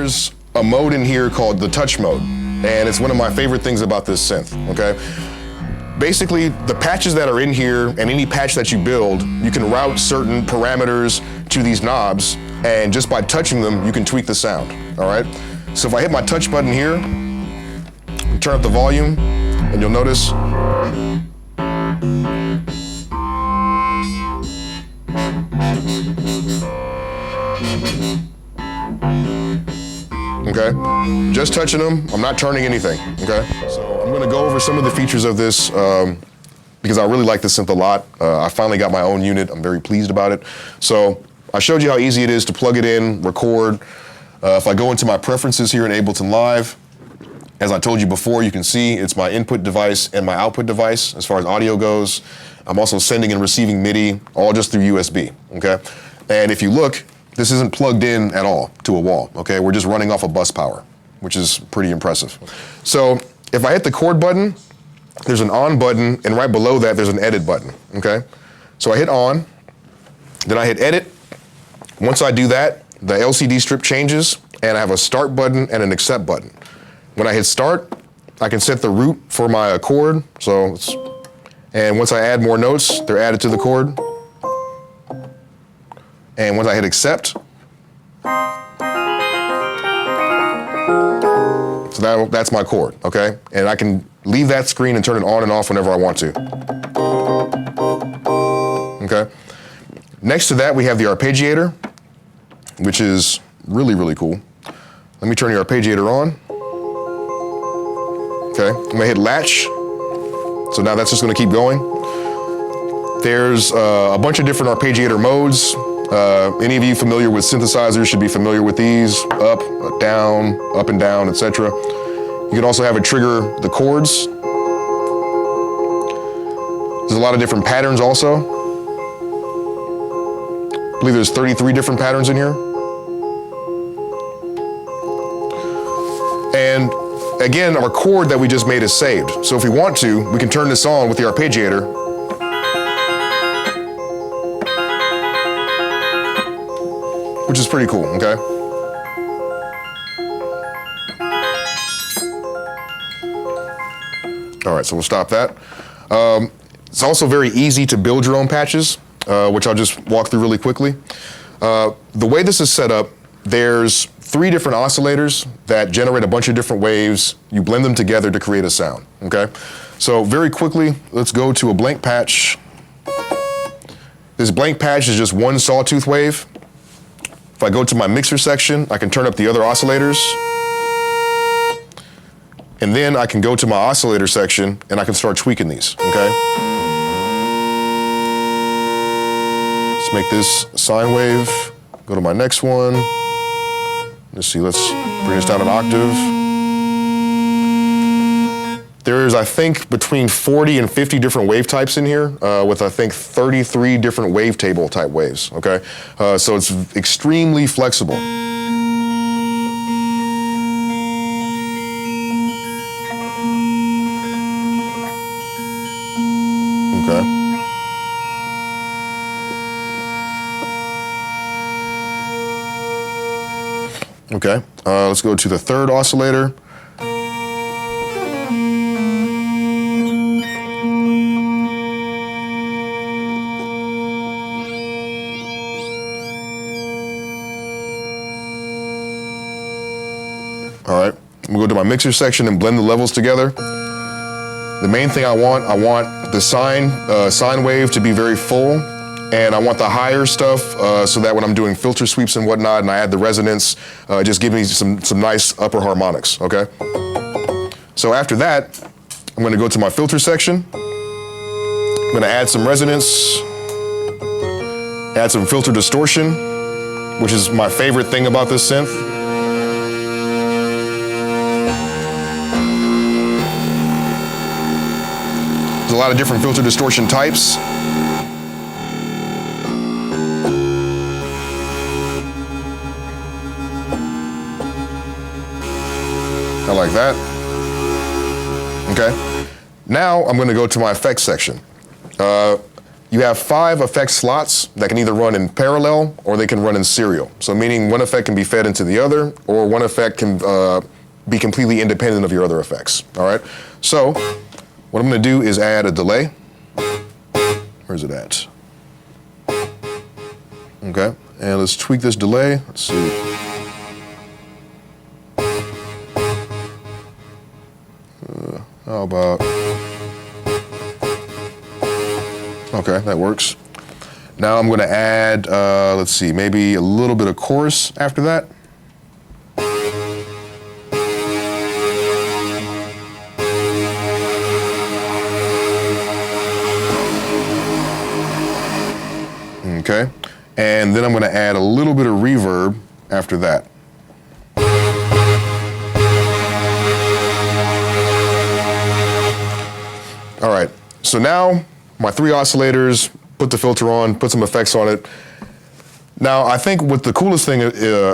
there's a mode in here called the touch mode, and it's one of my favorite things about this synth, okay? Basically, the patches that are in here and any patch that you build, you can route certain parameters to these knobs, and just by touching them, you can tweak the sound, all right? So if I hit my touch button here, turn up the volume, and you'll notice okay? Just touching them, I'm not turning anything, okay? So I'm gonna go over some of the features of this because I really like this synth a lot. I finally got my own unit, I'm very pleased about it. So I showed you how easy it is to plug it in, record. If I go into my preferences here in Ableton Live, as I told you before, you can see it's my input device and my output device as far as audio goes. I'm also sending and receiving MIDI, all just through USB, okay? And if you look, this isn't plugged in at all to a wall, okay? We're just running off of bus power, which is pretty impressive. So if I hit the chord button, there's an on button, and right below that, there's an edit button, okay? So I hit on, then I hit edit. Once I do that, the LCD strip changes, and I have a start button and an accept button. When I hit start, I can set the root for my chord, and once I add more notes, they're added to the chord. And once I hit accept, so that's my chord, okay? And I can leave that screen and turn it on and off whenever I want to. Okay? Next to that, we have the arpeggiator, which is really, really cool. Let me turn the arpeggiator on. Okay, I'm gonna hit latch. So now that's just gonna keep going. There's a bunch of different arpeggiator modes. Any of you familiar with synthesizers should be familiar with these: up, down, up and down, etc. You can also have it trigger the chords. There's a lot of different patterns also. I believe there's 33 different patterns in here. And again, our chord that we just made is saved. So if we want to, we can turn this on with the arpeggiator. Which is pretty cool, okay? All right, so we'll stop that. It's also very easy to build your own patches, which I'll just walk through really quickly. The way this is set up, there's 3 different oscillators that generate a bunch of different waves. You blend them together to create a sound, okay? So very quickly, let's go to a blank patch. This blank patch is just one sawtooth wave. If I go to my mixer section, I can turn up the other oscillators. And then I can go to my oscillator section and I can start tweaking these, okay? Let's make this a sine wave. Go to my next one. Let's see, let's bring this down an octave. There's, I think, between 40 and 50 different wave types in here, with, I think, 33 different wavetable type waves, okay? So it's extremely flexible. Okay. Okay, let's go to the third oscillator. All right, I'm gonna go to my mixer section and blend the levels together. The main thing I want the sine wave to be very full, and I want the higher stuff so that when I'm doing filter sweeps and whatnot and I add the resonance, just give me some nice upper harmonics, okay? So after that, I'm gonna go to my filter section. I'm gonna add some resonance, add some filter distortion, which is my favorite thing about this synth. There's a lot of different filter distortion types. I like that. Okay. Now I'm going to go to my effects section. you have 5 effect slots that can either run in parallel or they can run in serial. So meaning one effect can be fed into the other, or one effect can be completely independent of your other effects, all right? So what I'm gonna do is add a delay. Where's it at? Okay, and let's tweak this delay. Let's see. How about, okay, that works. Now I'm gonna add, let's see, maybe a little bit of chorus after that. Okay, and then I'm gonna add a little bit of reverb after that. All right, so now my 3 oscillators, put the filter on, put some effects on it. Now, I think what the coolest thing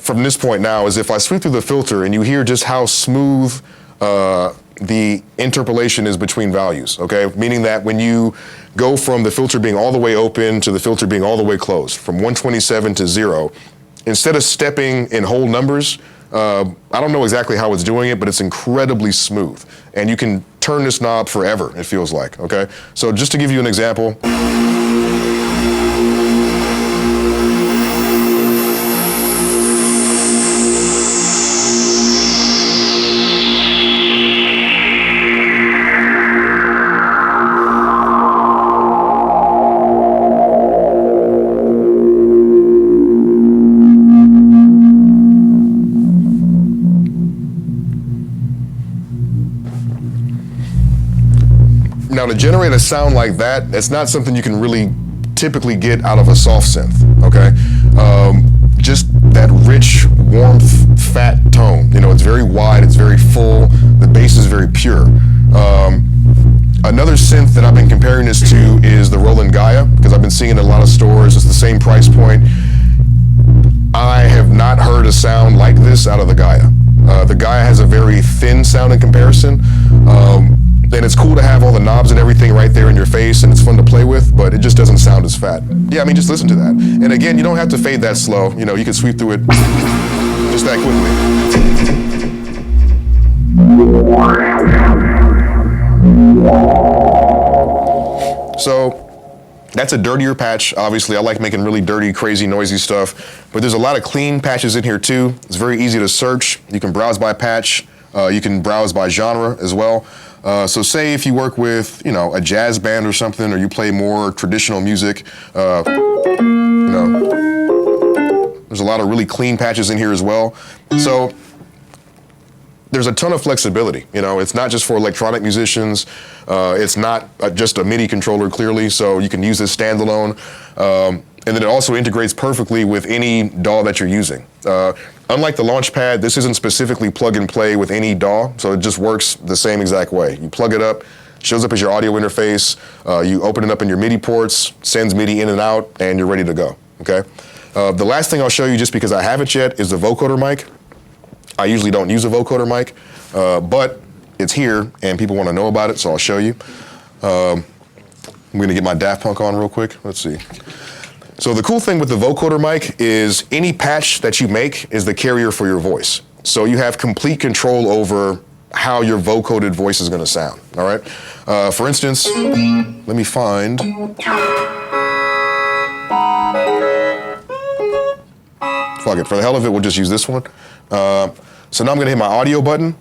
from this point now is if I sweep through the filter and you hear just how smooth the interpolation is between values, okay? Meaning that when you go from the filter being all the way open to the filter being all the way closed, from 127 to 0, instead of stepping in whole numbers, I don't know exactly how it's doing it, but it's incredibly smooth. And you can turn this knob forever, it feels like, okay? So just to give you an example. Now, to generate a sound like that, it's not something you can really typically get out of a soft synth, okay? Just that rich, warmth, fat tone. You know, it's very wide, it's very full, the bass is very pure. Another synth that I've been comparing this to is the Roland Gaia, because I've been seeing it in a lot of stores. It's the same price point. I have not heard a sound like this out of the Gaia. The Gaia has a very thin sound in comparison. And it's cool to have all the knobs and everything right there in your face, and it's fun to play with, but it just doesn't sound as fat. Yeah, I mean, just listen to that. And again, you don't have to fade that slow. You know, you can sweep through it just that quickly. So that's a dirtier patch. Obviously, I like making really dirty, crazy, noisy stuff, but there's a lot of clean patches in here too. It's very easy to search. You can browse by patch. You can browse by genre as well. So say if you work with, you know, a jazz band or something, or you play more traditional music, you know, there's a lot of really clean patches in here as well. So there's a ton of flexibility. You know, it's not just for electronic musicians. It's not just a MIDI controller, clearly, so you can use this standalone. And then it also integrates perfectly with any DAW that you're using. Unlike the Launchpad, this isn't specifically plug and play with any DAW, so it just works the same exact way. You plug it up, shows up as your audio interface, you open it up in your MIDI ports, sends MIDI in and out, and you're ready to go, okay? The last thing I'll show you, just because I haven't yet, is the Vocoder Mic. I usually don't use a Vocoder Mic, but it's here, and people want to know about it, so I'll show you. I'm gonna get my Daft Punk on real quick. Let's see. So the cool thing with the Vocoder Mic is any patch that you make is the carrier for your voice. So you have complete control over how your vocoded voice is gonna sound, all right? For instance, let me find. Fuck it, for the hell of it, we'll just use this one. So now I'm gonna hit my audio button.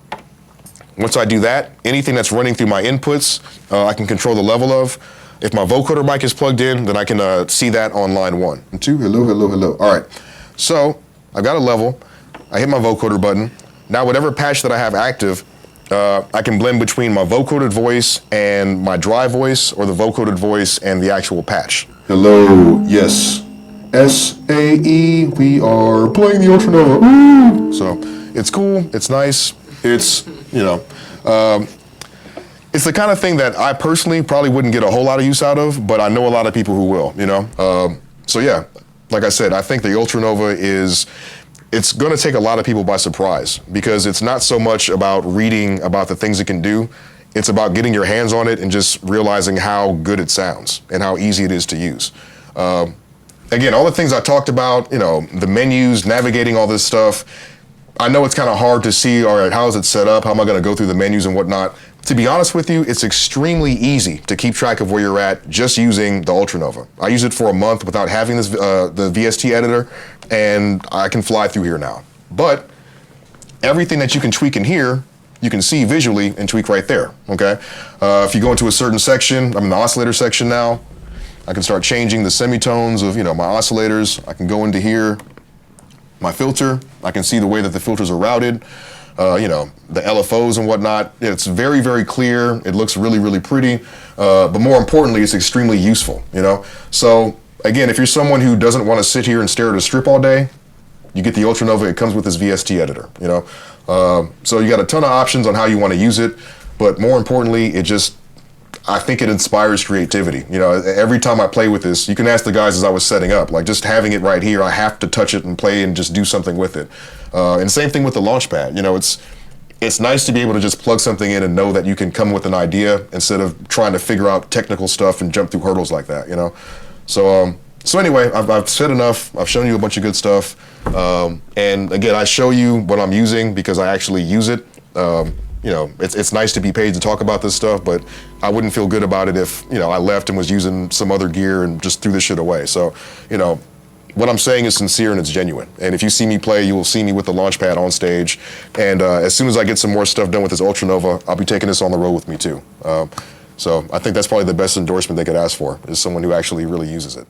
Once I do that, anything that's running through my inputs, I can control the level of. If my Vocoder Mic is plugged in, then I can see that on line 1 and 2. Hello, hello, hello. All right, so I've got a level. I hit my vocoder button. Now whatever patch that I have active, I can blend between my vocoded voice and my dry voice, or the vocoded voice and the actual patch. Hello, yes. S-A-E, we are playing the Ultranova. Woo! So it's cool, it's nice, it's, you know, it's the kind of thing that I personally probably wouldn't get a whole lot of use out of, but I know a lot of people who will, you know? So yeah, like I said, I think the Ultranova it's gonna take a lot of people by surprise, because it's not so much about reading about the things it can do, It's about getting your hands on it and just realizing how good it sounds and how easy it is to use. Again, all the things I talked about, you know, the menus, navigating all this stuff, I know it's kind of hard to see, all right, how is it set up? How am I going to go through the menus and whatnot? To be honest with you, it's extremely easy to keep track of where you're at just using the Ultranova. I used it for a month without having this, the VST editor, and I can fly through here now. But everything that you can tweak in here, you can see visually and tweak right there, okay? If you go into a certain section, I'm in the oscillator section now, I can start changing the semitones of, you know, my oscillators. I can go into here, my filter. I can see the way that the filters are routed, you know, the LFOs and whatnot. It's very, very clear. It looks really, really pretty. But more importantly, it's extremely useful, you know? So again, if you're someone who doesn't want to sit here and stare at a strip all day, you get the Ultranova. It comes with this VST editor, you know? So you got a ton of options on how you want to use it. But more importantly, I think it inspires creativity. You know, every time I play with this, you can ask the guys as I was setting up, like just having it right here, I have to touch it and play and just do something with it. And same thing with the Launchpad. You know, it's nice to be able to just plug something in and know that you can come with an idea instead of trying to figure out technical stuff and jump through hurdles like that, you know? So anyway, I've said enough. I've shown you a bunch of good stuff. And again, I show you what I'm using because I actually use it. You know, it's nice to be paid to talk about this stuff, but I wouldn't feel good about it if, you know, I left and was using some other gear and just threw this shit away. So, you know, what I'm saying is sincere and it's genuine. And if you see me play, you will see me with the Launchpad on stage. And as soon as I get some more stuff done with this Ultranova, I'll be taking this on the road with me too. So I think that's probably the best endorsement they could ask for, is someone who actually really uses it.